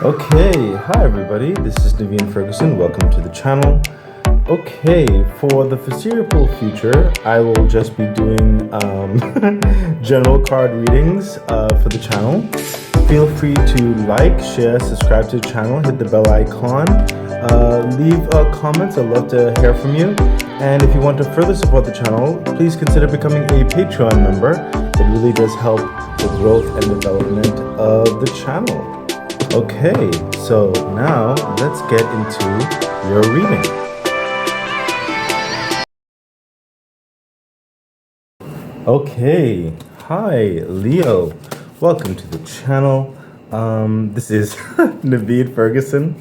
Okay, hi everybody, this is Naveen Ferguson. Welcome to the channel. Okay, for the foreseeable future, I will just be doing general card readings for the channel. Feel free to like, share, subscribe to the channel, hit the bell icon, leave comments. I'd love to hear from you. And if you want to further support the channel, please consider becoming a Patreon member. It really does help the growth and development of the channel. Okay, so now let's get into your reading. Okay, hi Leo, welcome to the channel. This is Naveed Ferguson.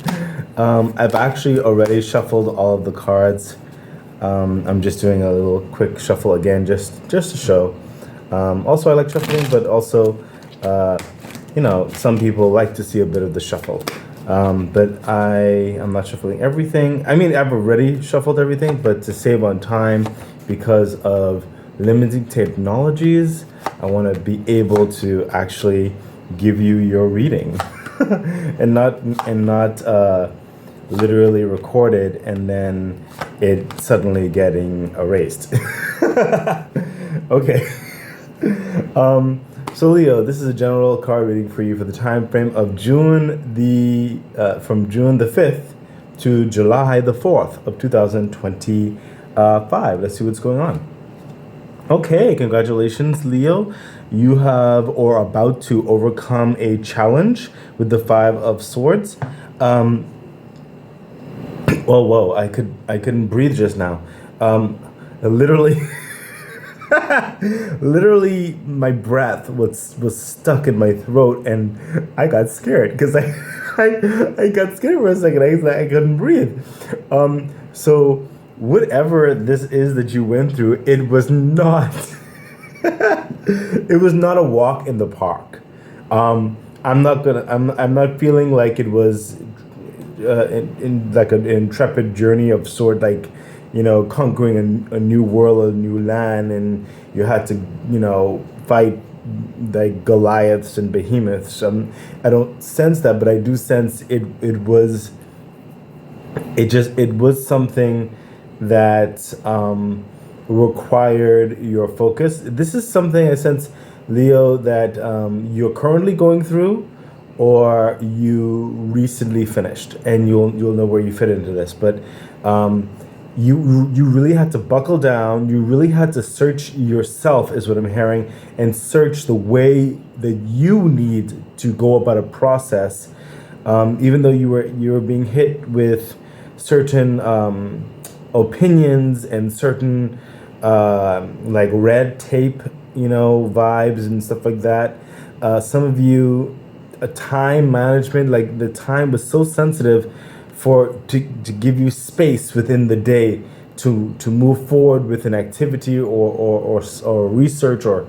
I've actually already shuffled all of the cards. I'm just doing a little quick shuffle again, just to show. Also, I like shuffling, but also you know, some people like to see a bit of the shuffle. But I'm not shuffling everything. I mean, I've already shuffled everything, but to save on time because of limiting technologies, I want to be able to actually give you your reading and not literally record it and then it suddenly getting erased. Okay. So Leo, this is a general card reading for you for the time frame of from June the 5th to July the 4th of 2025. Let's see what's going on. Okay, congratulations, Leo. You have or are about to overcome a challenge with the Five of Swords. Whoa, I couldn't breathe just now. Literally. Literally, my breath was stuck in my throat, and I got scared because I got scared for a second. I couldn't breathe. So whatever this is that you went through, it was not. It was not a walk in the park. I'm not feeling like it was in like an intrepid journey of sort, like, you know, conquering a new world, a new land, and you had to, you know, fight like Goliaths and behemoths. I don't sense that, but I do sense it was something that required your focus. This is something I sense, Leo, that you're currently going through, or you recently finished, and you'll know where you fit into this, but you really had to buckle down. You really had to search yourself, is what I'm hearing, and search the way that you need to go about a process. Even though you were being hit with certain opinions and certain like red tape, you know, vibes and stuff like that. Some of you, time management, like the time was so sensitive to give you space within the day to move forward with an activity or research or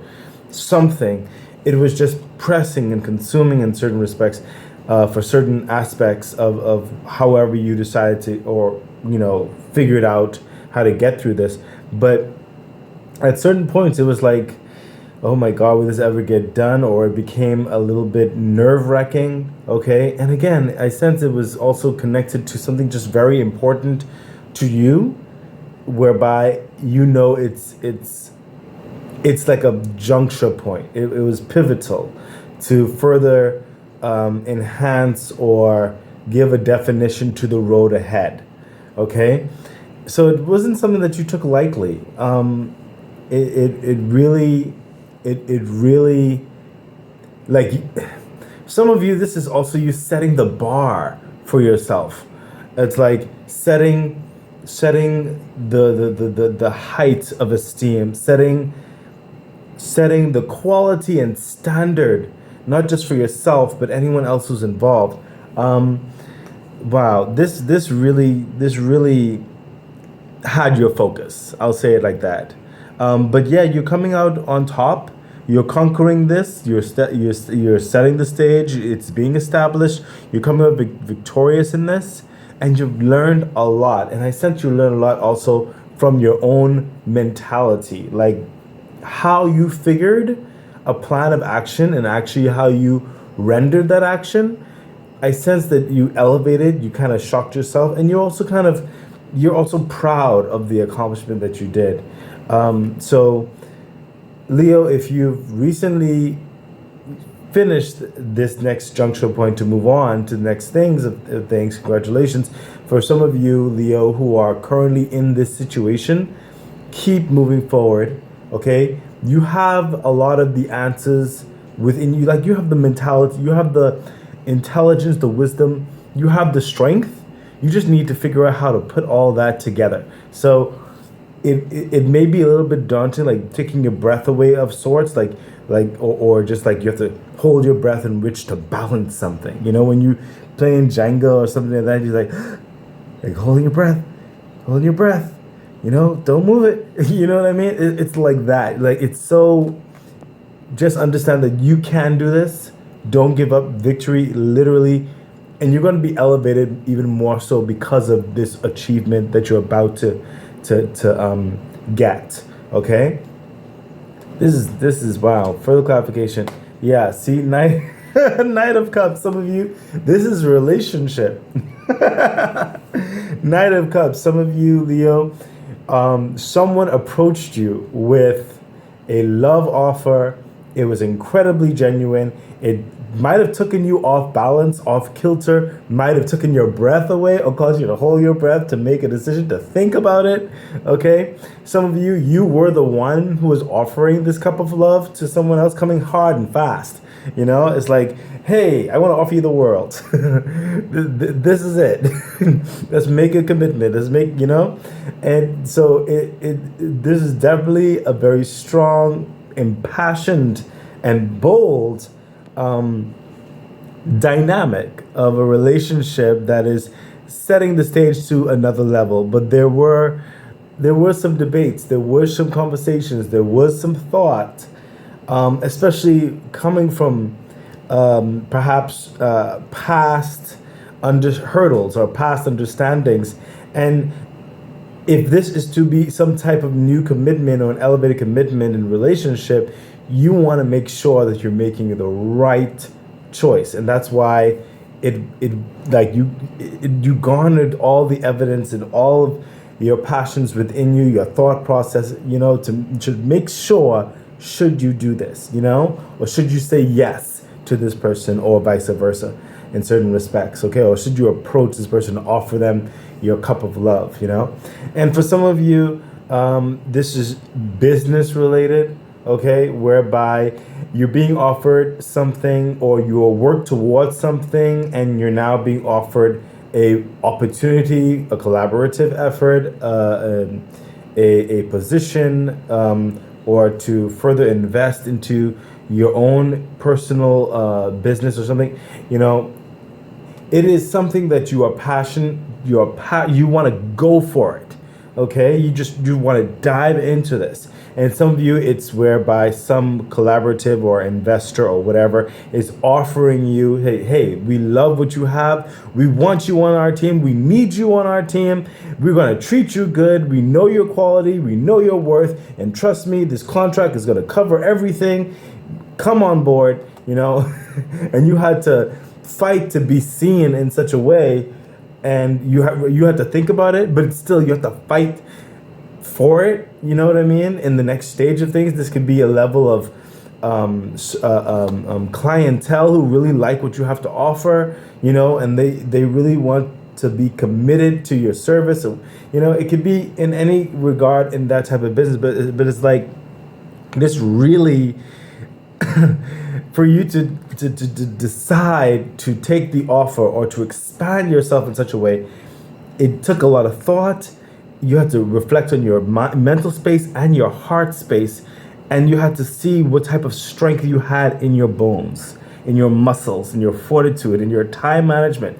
something. It was just pressing and consuming in certain respects for certain aspects of however you decided to, or, you know, figured out how to get through this. But at certain points it was like, oh my God, will this ever get done? Or it became a little bit nerve-wracking, okay? And again, I sense it was also connected to something just very important to you, whereby, you know, it's like a juncture point. It was pivotal to further enhance or give a definition to the road ahead, okay? So it wasn't something that you took lightly. It really, like, some of you, this is also you setting the bar for yourself. It's like setting the height of esteem, setting the quality and standard, not just for yourself but anyone else who's involved. Wow, this really had your focus. I'll say it like that. But yeah, you're coming out on top. You're conquering this. You're setting the stage. It's being established. You're coming out victorious in this, and you've learned a lot. And I sense you learn a lot also from your own mentality, like how you figured a plan of action and actually how you rendered that action. I sense that you elevated, you kind of shocked yourself, and you're also proud of the accomplishment that you did. So, Leo, if you've recently finished this next juncture point to move on to the next things, congratulations. For some of you, Leo, who are currently in this situation, keep moving forward, okay? You have a lot of the answers within you. Like, you have the mentality, you have the intelligence, the wisdom, you have the strength. You just need to figure out how to put all that together. So it may be a little bit daunting, like taking your breath away of sorts, or just like you have to hold your breath in which to balance something. You know, when you play in Jenga or something like that, you're like holding your breath, you know, don't move it. You know what I mean? It's like that. Like, it's so, just understand that you can do this. Don't give up. Victory, literally. And you're going to be elevated even more so because of this achievement that you're about to get. Okay? This is wow. Further clarification. Yeah, see, Knight of Cups, some of you, this is relationship. Knight of Cups, some of you, Leo, someone approached you with a love offer. It was incredibly genuine. It might have taken you off balance, off kilter, might have taken your breath away or caused you to hold your breath to make a decision, to think about it, okay? Some of you, you were the one who was offering this cup of love to someone else, coming hard and fast. You know, it's like, hey, I want to offer you the world. This is it. Let's make a commitment. Let's make, you know? And so this is definitely a very strong, impassioned, and bold dynamic of a relationship that is setting the stage to another level. But there were some debates, there were some conversations, there was some thought, especially coming from perhaps past hurdles or past understandings. And if this is to be some type of new commitment or an elevated commitment in relationship, you want to make sure that you're making the right choice. And that's why you garnered all the evidence and all of your passions within you, your thought process, you know, to make sure, should you do this, you know, or should you say yes to this person, or vice versa in certain respects, okay? Or should you approach this person and offer them your cup of love, you know? And for some of you, this is business related, okay, whereby you're being offered something or you work towards something and you're now being offered a opportunity, a collaborative effort, a position, or to further invest into your own personal business or something. You know, it is something that you are passionate, you want to go for it, okay? You want to dive into this. And some of you, it's whereby some collaborative or investor or whatever is offering you, hey, we love what you have. We want you on our team. We need you on our team. We're going to treat you good. We know your quality. We know your worth. And trust me, this contract is going to cover everything. Come on board, you know. And you had to fight to be seen in such a way. And you had to think about it, but still you have to fight for it, you know what I mean? In the next stage of things, this could be a level of clientele who really like what you have to offer, you know, and they really want to be committed to your service. So, you know, it could be in any regard in that type of business, but it's like this really for you to decide to take the offer or to expand yourself in such a way. It took a lot of thought. You had to reflect on your mental space and your heart space, and you had to see what type of strength you had in your bones, in your muscles, in your fortitude, in your time management.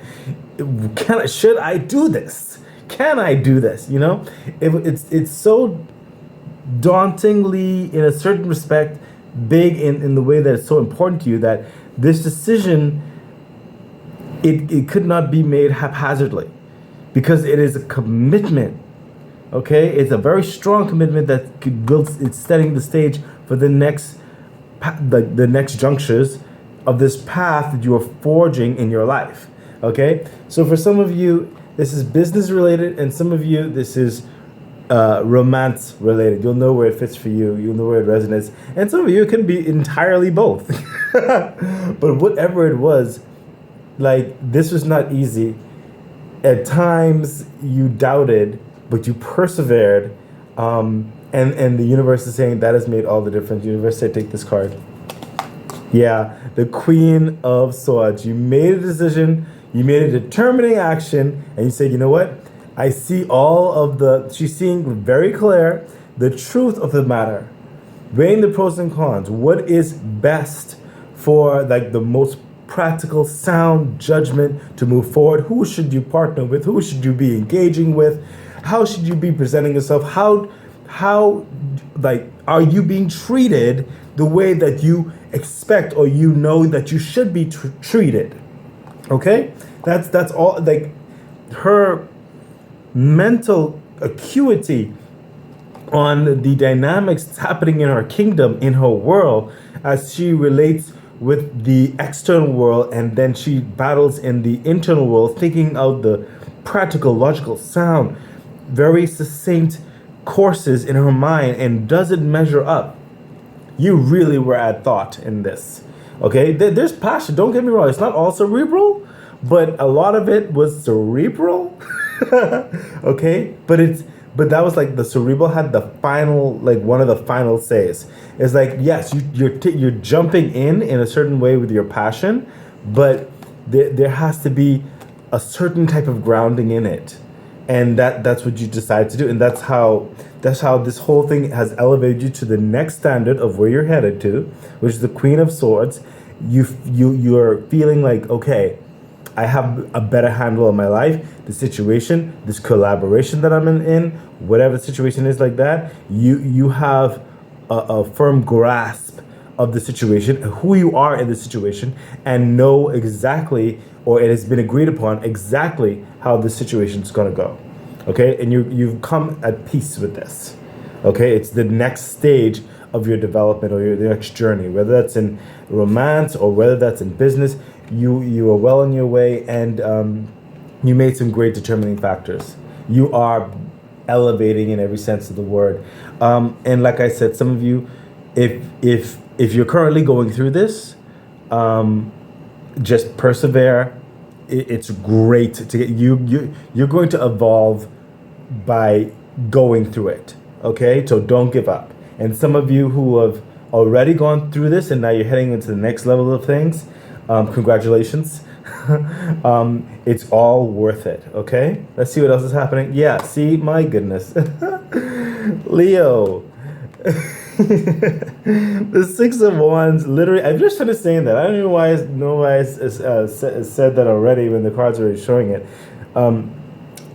Should I do this? Can I do this? You know, it's so dauntingly, in a certain respect, big in the way that it's so important to you that this decision, it could not be made haphazardly, because it is a commitment. Okay, it's a very strong commitment that it's setting the stage for the next junctures of this path that you are forging in your life. Okay, so for some of you, this is business related, and some of you, this is romance related. You'll know where it fits for you. You'll know where it resonates. And some of you, it can be entirely both. But whatever it was, like, this was not easy. At times, you doubted, but you persevered. And the universe is saying that has made all the difference. The universe said, take this card. Yeah, the Queen of Swords. You made a decision. You made a determining action. And you said, you know what? I see all of she's seeing very clear the truth of the matter, weighing the pros and cons. What is best for, like, the most practical, sound judgment to move forward? Who should you partner with? Who should you be engaging with? How should you be presenting yourself? How like, are you being treated the way that you expect or you know that you should be treated? Okay, that's all. Like, her mental acuity on the dynamics happening in her kingdom, in her world, as she relates with the external world, and then she battles in the internal world, thinking out the practical, logical, sound, very succinct courses in her mind, and doesn't measure up. You really were at thought in this. Okay, there's passion, don't get me wrong, it's not all cerebral, but a lot of it was cerebral. Okay, but that was like the cerebral had the final, like, one of the final says. It's like, yes, you're jumping in a certain way with your passion, but there has to be a certain type of grounding in it, and that's what you decide to do, and that's how this whole thing has elevated you to the next standard of where you're headed to, which is the Queen of Swords. You're feeling like, okay, I have a better handle on my life, the situation, this collaboration that I'm in, whatever the situation is like that, you have a firm grasp of the situation, who you are in the situation, and know exactly, or it has been agreed upon exactly how this situation is going to go. Okay, and you've come at peace with this. Okay, it's the next stage of your development, or your next journey, whether that's in romance or whether that's in business. You are well on your way, and you made some great determining factors. You are elevating in every sense of the word. And like I said, some of you, if you're currently going through this, just persevere. It's great to get you're going to evolve by going through it. Okay, so don't give up. And some of you who have already gone through this and now you're heading into the next level of things, congratulations. It's all worth it. Okay, let's see what else is happening. Yeah, see, my goodness. Leo. The Six of Wands, literally, I've just finished saying that. I don't know why I said that already when the cards are already showing it.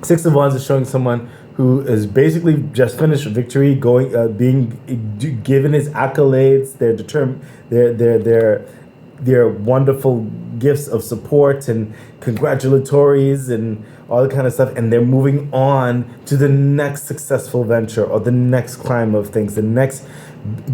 Six of Wands is showing someone who is basically just finished victory, being given his accolades, their wonderful gifts of support and congratulatories and all that kind of stuff, and they're moving on to the next successful venture or the next climb of things, the next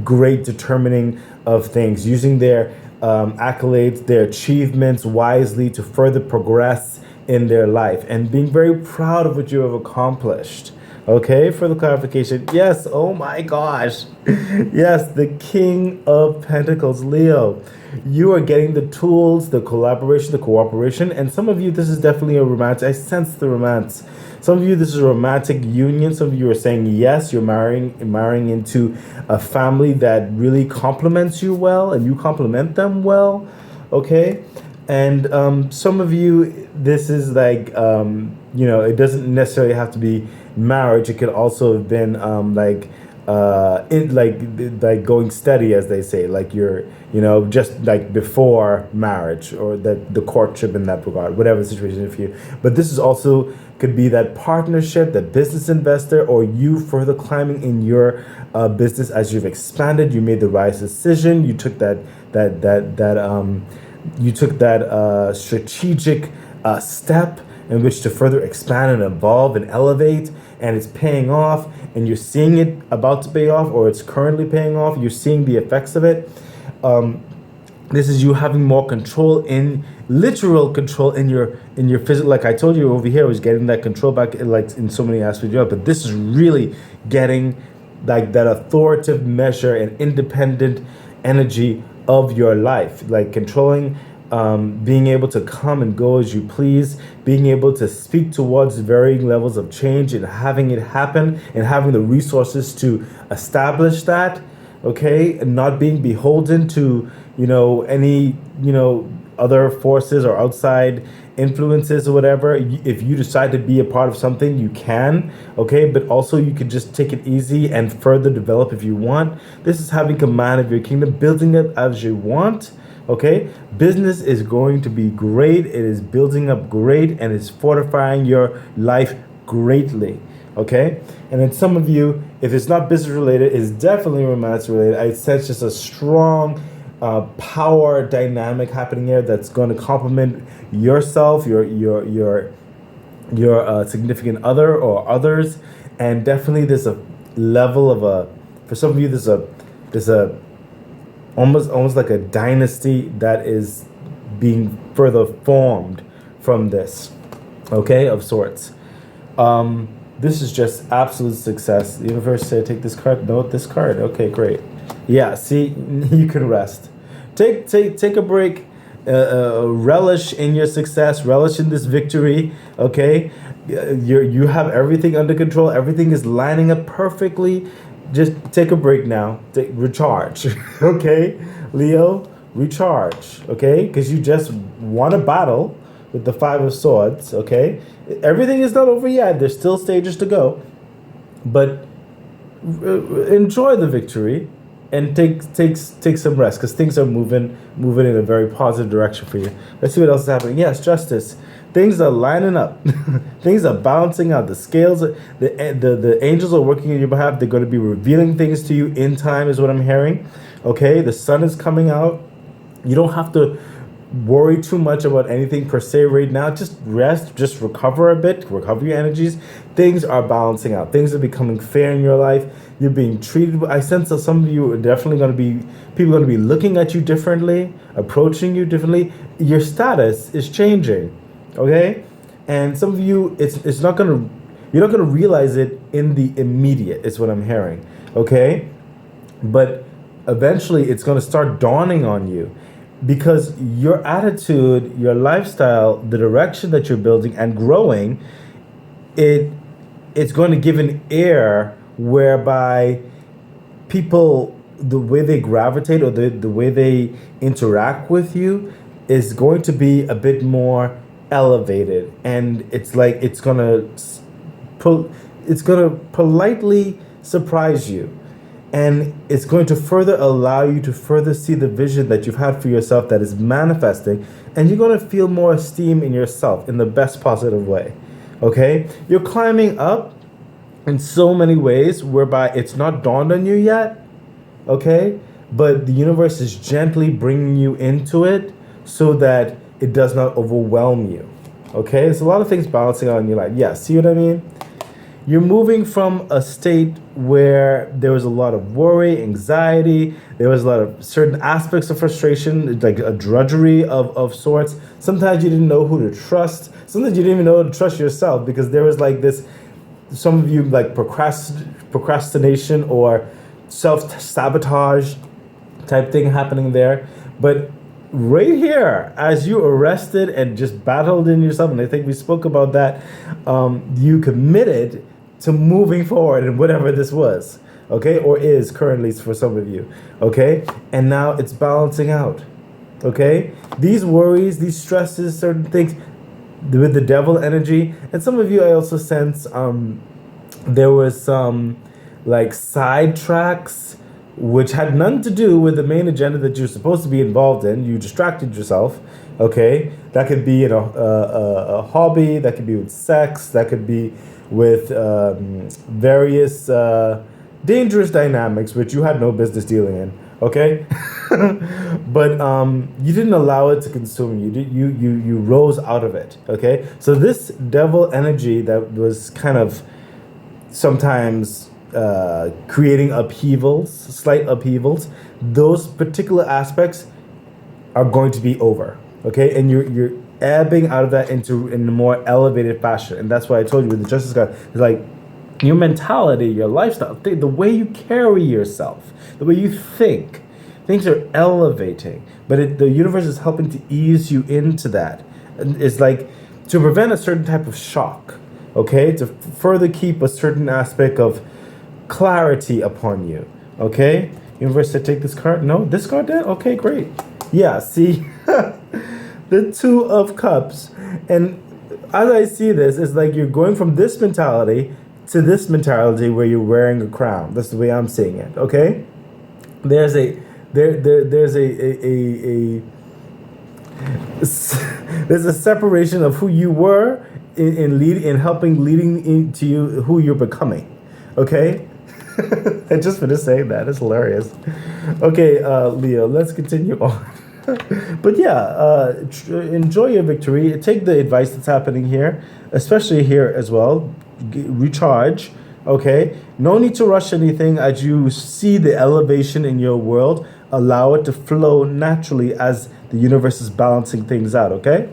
great determining of things, using their accolades, their achievements wisely to further progress in their life, and being very proud of what you have accomplished. Okay, for the clarification, yes, oh my gosh, yes, the King of Pentacles, Leo. You are getting the tools, the collaboration, the cooperation, and some of you, this is definitely a romantic, I sense the romance. Some of you, this is a romantic union. Some of you are saying yes, you're marrying into a family that really complements you well, and you complement them well, okay? And some of you, this is like, it doesn't necessarily have to be marriage. It could also have been like going steady, as they say, like you're, just like before marriage, or the courtship in that regard, whatever the situation is for you. But this is also could be that partnership, that business investor, or you further climbing in your business as you've expanded. You made the right decision. You took that strategic step in which to further expand and evolve and elevate, and it's paying off, and you're seeing it about to pay off, or it's currently paying off. You're seeing the effects of it. This is you having more control in literal control in your physical. Like I told you over here, I was getting that control back in so many aspects of your life, but this is really getting like that authoritative measure and independent energy of your life, like controlling, being able to come and go as you please, being able to speak towards varying levels of change and having it happen, and having the resources to establish that, okay, and not being beholden to, any, other forces or outside influences or whatever. If you decide to be a part of something, you can, okay, but also you can just take it easy and further develop if you want. This is having command of your kingdom, building it as you want. Okay, business is going to be great. It is building up great, and it's fortifying your life greatly. Okay, and then some of you, if it's not business related, it's definitely romance related. I sense just a strong power dynamic happening here that's going to complement yourself, your significant other or others, and definitely there's a level of for some of you there's a almost like a dynasty that is being further formed from this, okay, of sorts. This is just absolute success. The universe said, take this card. No, this card. Okay, great. Yeah, see, you can rest. Take a break. Relish in your success. Relish in this victory. Okay, you have everything under control. Everything is lining up perfectly. Just take a break now. Recharge. Okay, Leo, recharge. Okay, because you just won a battle with the Five of Swords. Okay, everything is not over yet. There's still stages to go, but enjoy the victory and take some rest, because things are moving in a very positive direction for you. Let's see what else is happening. Yes, justice. Things are lining up. Things are balancing out. The scales, the angels are working on your behalf. They're going to be revealing things to you in time, is what I'm hearing. Okay, the sun is coming out. You don't have to worry too much about anything per se right now. Just rest, just recover a bit, recover your energies. Things are balancing out. Things are becoming fair in your life. You're being treated. I sense that some of you are definitely going to be, people are going to be looking at you differently, approaching you differently. Your status is changing, okay? And some of you, it's not going to, you're not going to realize it in the immediate, is what I'm hearing, okay? But eventually it's going to start dawning on you, because your attitude, your lifestyle, the direction that you're building and growing, it's going to give an air whereby people, the way they gravitate or the way they interact with you is going to be a bit more elevated, and it's like it's gonna politely surprise you, and it's going to further allow you to further see the vision that you've had for yourself that is manifesting, and you're going to feel more esteem in yourself in the best positive way. Okay, you're climbing up in so many ways whereby it's not dawned on you yet, okay, but the universe is gently bringing you into it so that it does not overwhelm you. Okay, there's a lot of things balancing out in your life. Yeah, see what I mean? You're moving from a state where there was a lot of worry, anxiety, there was a lot of certain aspects of frustration, like a drudgery of sorts. Sometimes you didn't know who to trust. Sometimes you didn't even know how to trust yourself, because there was like this, some of you like procrastination or self-sabotage type thing happening there. But right here, as you arrested and just battled in yourself, and I think we spoke about that, you committed to moving forward in whatever this was, okay, or is currently for some of you, okay, and now it's balancing out, okay. These worries, these stresses, certain things with the devil energy, and some of you, I also sense there was some like side tracks which had nothing to do with the main agenda that you're supposed to be involved in. You distracted yourself, okay? That could be a hobby, that could be with sex, that could be with various dangerous dynamics which you had no business dealing in, okay? But you didn't allow it to consume you. You rose out of it, okay? So this devil energy that was kind of sometimes creating upheavals, slight upheavals, those particular aspects are going to be over, okay? And you're ebbing out of that into in a more elevated fashion. And that's why I told you with the Justice card, it's like your mentality, your lifestyle, the way you carry yourself, the way you think, things are elevating. But the universe is helping to ease you into that. And it's like to prevent a certain type of shock, okay? To further keep a certain aspect of clarity upon you, okay? Universe said take this card. No, this card did? Okay, great. Yeah, see, the Two of Cups. And as I see this, it's like you're going from this mentality to this mentality where you're wearing a crown. That's the way I'm seeing it, okay? There's a separation of who you were in helping leading into you who you're becoming, okay? I just finished saying that. It's hilarious. Okay, Leo, let's continue on. But yeah, enjoy your victory. Take the advice that's happening here, especially here as well. Recharge, okay? No need to rush anything. As you see the elevation in your world, allow it to flow naturally as the universe is balancing things out, okay?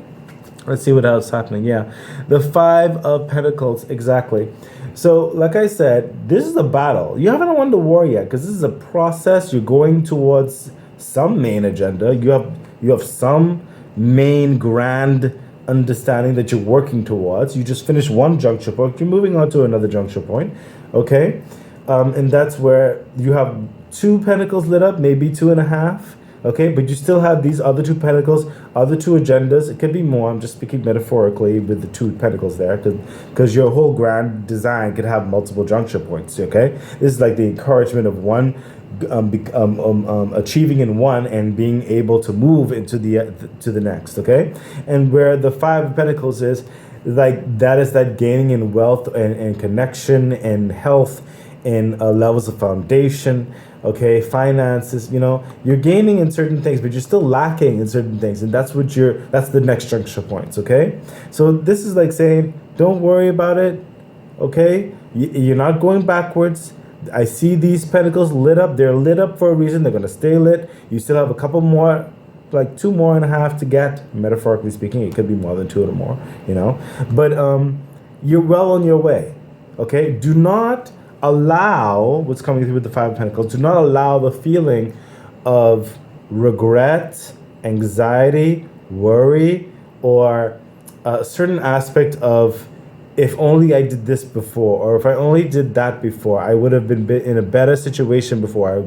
Let's see what else is happening. Yeah, the Five of Pentacles, exactly. So, like I said, this is a battle. You haven't won the war yet because this is a process. You're going towards some main agenda. You have some main grand understanding that you're working towards. You just finished one juncture point. You're moving on to another juncture point, okay? And that's where you have 2 pentacles lit up, maybe 2.5. Okay, but you still have these other 2 pentacles, other 2 agendas. It could be more. I'm just speaking metaphorically with the 2 pentacles there, because your whole grand design could have multiple juncture points. Okay, this is like the encouragement of one, achieving in one and being able to move into the next. Okay, and where the 5 of Pentacles is like that is that gaining in wealth and connection and health and levels of foundation. Okay, finances, you're gaining in certain things, but you're still lacking in certain things. And that's the next juncture points, okay? So this is like saying, don't worry about it, okay? You're not going backwards. I see these pentacles lit up. They're lit up for a reason. They're going to stay lit. You still have a couple more, like 2.5 to get, metaphorically speaking. It could be more than 2 or more, But you're well on your way, okay? Do not allow what's coming through with the 5 of Pentacles. Do not allow the feeling of regret, anxiety, worry, or a certain aspect of if only I did this before, or if I only did that before, I would have been in a better situation before.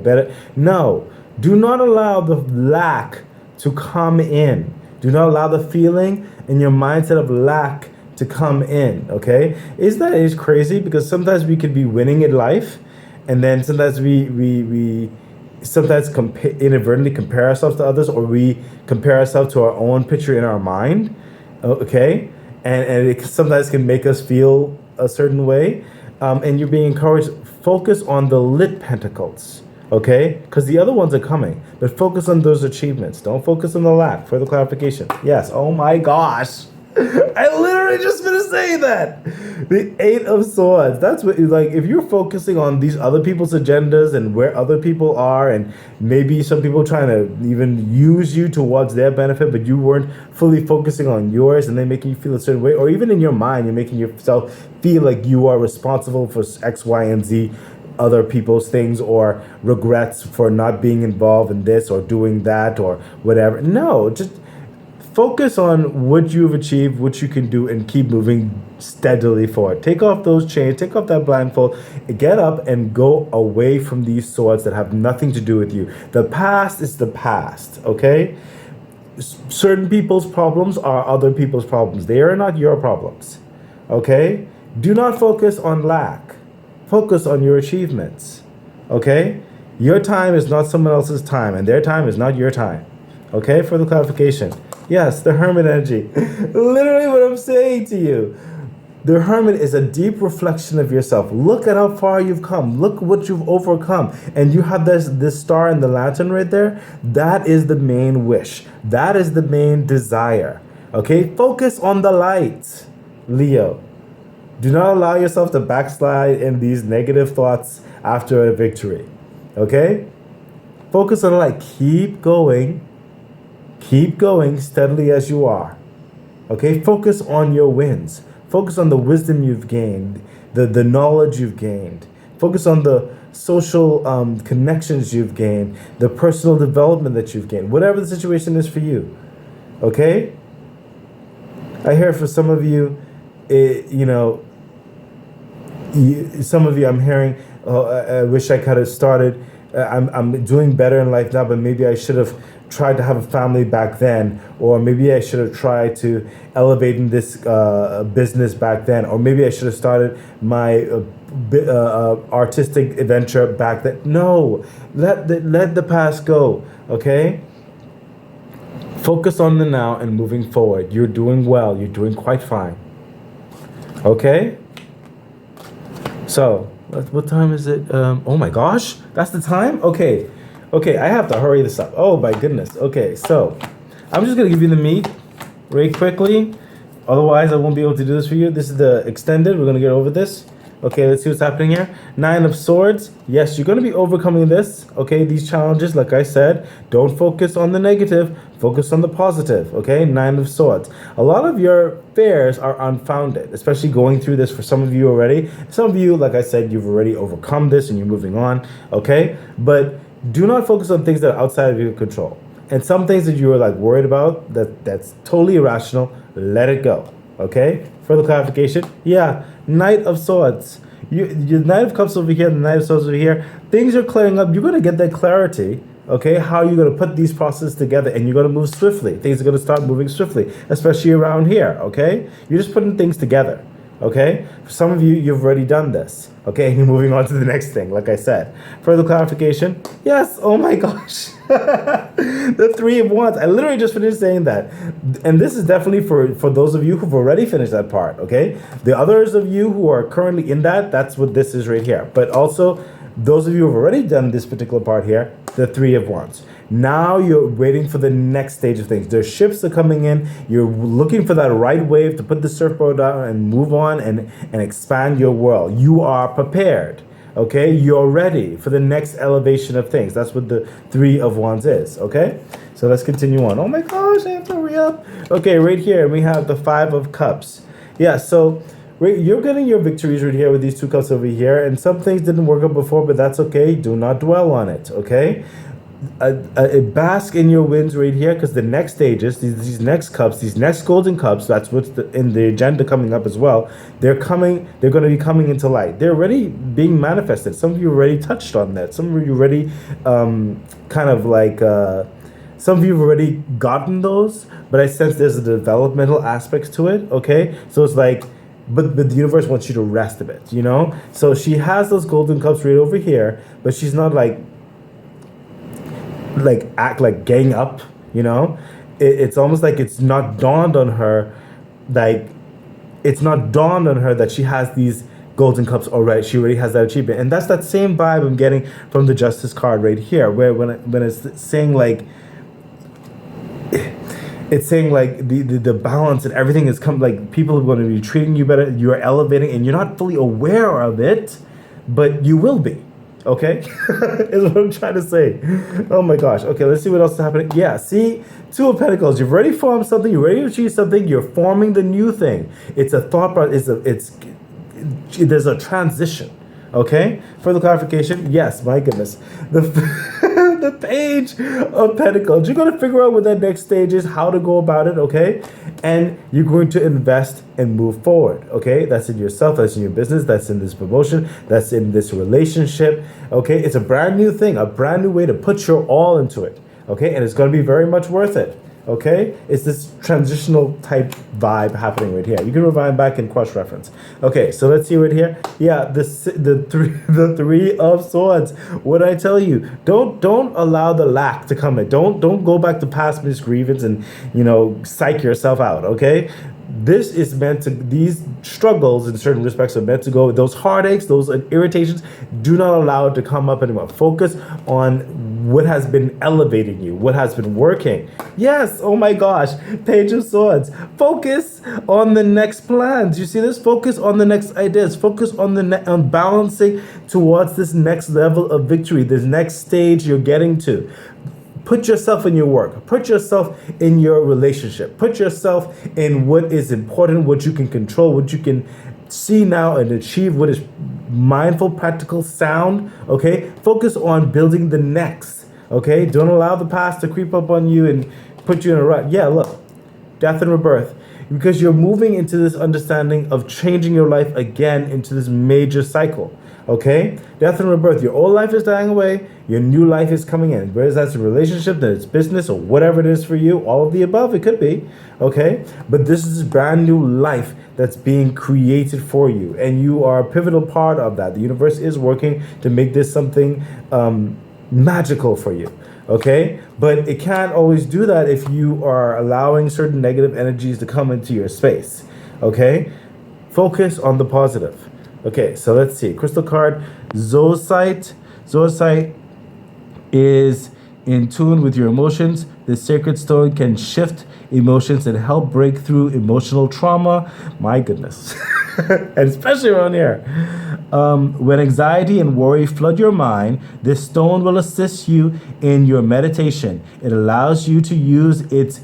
No, do not allow the lack to come in. Do not allow the feeling in your mindset of lack to come in, okay? Is crazy because sometimes we could be winning in life, and then sometimes we sometimes inadvertently compare ourselves to others, or we compare ourselves to our own picture in our mind, okay? And it sometimes can make us feel a certain way, and you're being encouraged, focus on the lit pentacles, okay? Because the other ones are coming, but focus on those achievements. Don't focus on the lack. Further clarification. Yes, oh my gosh. I literally just finished saying that. The 8 of Swords. That's what, like, if you're focusing on these other people's agendas and where other people are, and maybe some people trying to even use you towards their benefit, but you weren't fully focusing on yours, and they making you feel a certain way, or even in your mind, you're making yourself feel like you are responsible for X, Y, and Z other people's things, or regrets for not being involved in this or doing that or whatever. No, just focus on what you've achieved, what you can do, and keep moving steadily forward. Take off those chains, take off that blindfold, get up and go away from these swords that have nothing to do with you. The past is the past, okay? Certain people's problems are other people's problems. They are not your problems, okay? Do not focus on lack. Focus on your achievements, okay? Your time is not someone else's time, and their time is not your time, okay? For the clarification. Yes, the Hermit energy. Literally what I'm saying to you. The Hermit is a deep reflection of yourself. Look at how far you've come. Look what you've overcome. And you have this star in the lantern right there. That is the main wish. That is the main desire. Okay? Focus on the light, Leo. Do not allow yourself to backslide in these negative thoughts after a victory. Okay? Focus on the light. Keep going. Keep going steadily as you are. Okay, focus on your wins. Focus on the wisdom you've gained, the knowledge you've gained. Focus on the social connections you've gained, the personal development that you've gained, whatever the situation is for you. Okay? I hear for some of you, some of you I'm hearing, I wish I could have started. I'm doing better in life now, but maybe I should have tried to have a family back then, or maybe I should have tried to elevate in this business back then, or maybe I should have started my artistic adventure back then. No, let the past go. Okay. Focus on the now and moving forward. You're doing well. You're doing quite fine. Okay? So, what time is it? Oh my gosh, that's the time? Okay, I have to hurry this up. Oh my goodness. Okay, so, I'm just going to give you the meat very quickly. Otherwise, I won't be able to do this for you. This is the extended. We're going to get over this. Okay, let's see what's happening here. 9 of Swords. Yes, you're going to be overcoming this. Okay, these challenges, like I said, don't focus on the negative. Focus on the positive. Okay, 9 of Swords. A lot of your fears are unfounded, especially going through this for some of you already. Some of you, like I said, you've already overcome this and you're moving on. Okay, but do not focus on things that are outside of your control. And some things that you were like worried about, that's totally irrational, let it go. Okay, further clarification. Yeah, Knight of Swords. Your Knight of Cups over here, the Knight of Swords over here. Things are clearing up. You're going to get that clarity. Okay, how you're going to put these processes together, and you're going to move swiftly. Things are going to start moving swiftly, especially around here. Okay, you're just putting things together. Okay, for some of you, you've already done this. Okay, and you're moving on to the next thing, like I said. Further clarification. Yes, oh my gosh. The 3 of Wands. I literally just finished saying that. And this is definitely for those of you who've already finished that part, okay? The others of you who are currently in that's what this is right here. But also, those of you who've already done this particular part here, the 3 of Wands. Now you're waiting for the next stage of things. There's ships are coming in. You're looking for that right wave to put the surfboard down and move on and expand your world. You are prepared. Okay, you're ready for the next elevation of things. That's what the 3 of Wands is. Okay, so let's continue on. Oh my gosh, I have to hurry up. Okay, right here we have the 5 of Cups. Yeah, so you're getting your victories right here with these 2 cups over here, and some things didn't work out before, but that's okay. Do not dwell on it. Okay. Bask in your wins right here, because the next stages, these next cups, these next golden cups, that's what's in the agenda coming up as well. They're going to be coming into light. They're already being manifested. Some of you already touched on that. Some of you already kind of like some of you have already gotten those, but I sense there's a developmental aspects to it. Okay, so it's like, but the universe wants you to rest a bit, you know. So she has those golden cups right over here, but she's not like act like gang up, you know. It's almost like it's not dawned on her, that she has these golden cups already. She already has that achievement, and that's that same vibe I'm getting from the Justice card right here, where when it's saying like, it's saying like the balance and everything is like people are going to be treating you better. You're elevating, and you're not fully aware of it, but you will be. Okay, is what I'm trying to say. Oh my gosh. Okay, let's see what else is happening. Yeah, see, 2 of Pentacles. You've already formed something. You're ready to achieve something. You're forming the new thing. It's a thought process. There's a transition. Okay. Further clarification. Yes. My goodness. The Page of Pentacles. You're going to figure out what that next stage is, how to go about it. Okay. And you're going to invest and move forward. Okay, that's in yourself, that's in your business, that's in this promotion, that's in this relationship. Okay, it's a brand new thing, a brand new way to put your all into it. Okay, and it's going to be very much worth it. Okay, it's this transitional type vibe happening right here. You can rewind back and cross reference. Okay, so let's see right here. Yeah, the 3 of Swords. What did I tell you? Don't allow the lack to come in. Don't go back to past misgrievance and psych yourself out. Okay. This is meant to, these struggles in certain respects are meant to go, those heartaches, those irritations, do not allow it to come up anymore. Focus on what has been elevating you, what has been working. Yes, oh my gosh, Page of Swords. Focus on the next plans. You see this? Focus on the next ideas. Focus on on balancing towards this next level of victory, this next stage you're getting to. put yourself in your work, put yourself in your relationship, put yourself in what is important, what you can control, what you can see now and achieve, what is mindful, practical, sound. Okay, focus on building the next. Okay, don't allow the past to creep up on you and put you in a rut. Yeah, look, death and rebirth, because you're moving into this understanding of changing your life again into this major cycle. Okay, death and rebirth. Your old life is dying away, your new life is coming in. Whether that's a relationship, that it's business, or whatever it is for you, all of the above, it could be. Okay, but this is a brand new life that's being created for you, and you are a pivotal part of that. The universe is working to make this something magical for you. Okay, but it can't always do that if you are allowing certain negative energies to come into your space. Okay, focus on the positive. Okay, so let's see. Crystal card, Zoisite. Zoisite is in tune with your emotions. This sacred stone can shift emotions and help break through emotional trauma. My goodness. And especially around here. When anxiety and worry flood your mind, this stone will assist you in your meditation. It allows you to use its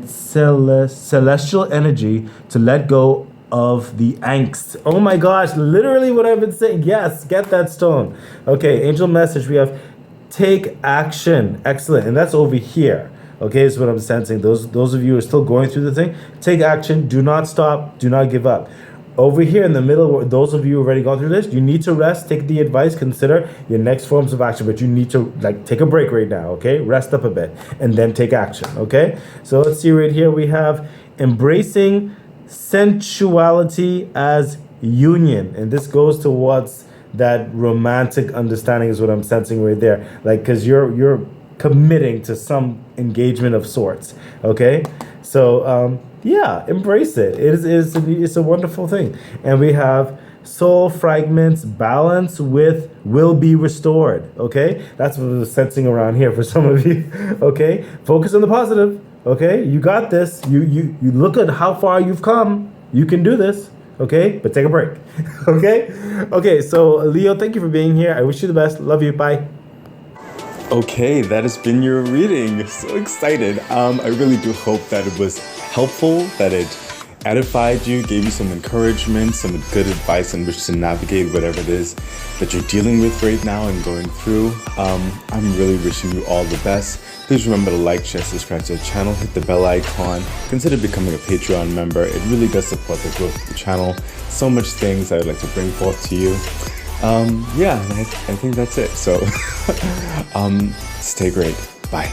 celestial energy to let go of the angst. Oh my gosh, literally what I've been saying. Yes, get that stone. Okay, angel message. We have take action. Excellent. And that's over here. Okay, is what I'm sensing. Those of you who are still going through the thing, take action. Do not stop. Do not give up. Over here in the middle, those of you who already gone through this, you need to rest, take the advice, consider your next forms of action, but you need to take a break right now, okay? Rest up a bit and then take action, okay? So let's see right here, we have embracing sensuality as union, and this goes towards that romantic understanding is what I'm sensing right there, because you're committing to some engagement of sorts, okay? So yeah, embrace it. It's a wonderful thing. And we have soul fragments, balance with will be restored, okay? That's what we're sensing around here for some of you, okay? Focus on the positive, okay? You got this. You look at how far you've come. You can do this, okay? But take a break, okay? Okay, so Leo, thank you for being here. I wish you the best. Love you. Bye. Okay, that has been your reading. So excited. I really do hope that it was helpful, that it edified you, gave you some encouragement, some good advice on which to navigate whatever it is that you're dealing with right now and going through. I'm really wishing you all the best. Please remember to like, share, subscribe to the channel, hit the bell icon, consider becoming a Patreon member. It really does support the growth of the channel. So much things I would like to bring forth to you. Yeah, I think that's it. So stay great. Bye.